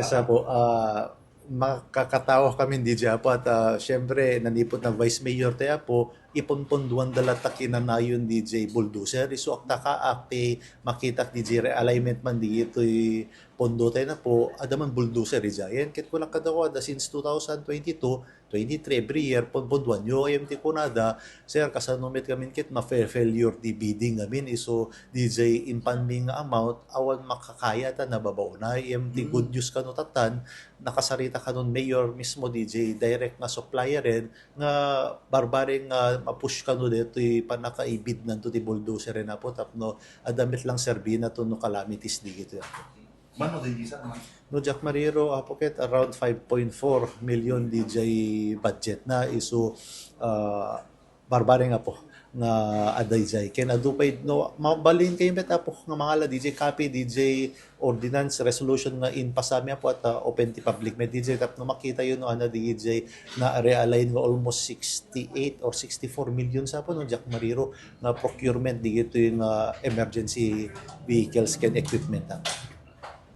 Kesa po, makakatawa kami di dya po at syempre nanipot na Vice Mayor tayo po ipunpunduan dalatak kinanayon DJ Bulldozer iso akta ka akte makitak DJ realignment man di ito'y pondo tayo na po adaman Bulldozer ijayan kit ko lang kadawa da since 2022 23 every year punduan yo IMT ko nada sir kasanumit kami kit ma-failure di bidding namin iso DJ impanming nga amount awan makakaya ta nababaw na IMT good news kano tatan nakasarita ka nun mayor mismo DJ direct nga supplier rin nga barbaring nga mapush ka nun dito panakaibid nanto ti bulldozer rin na po tapno adamit lang serbina to no calamities di gitu Mano din isa naman. no Jack Mariro apoket around 5.4 million DJ budget na iso barbare nga po nga adayjay ken adupay no mabalin kay bet apo nga mga la DJ copy DJ ordinance resolution nga in pasami po at open ti public med DJ tap no makita yun no ana DJ na realign nga almost 68 or 64 million sa po no Jack Mariro nga procurement di ito yung emergency vehicles ken equipment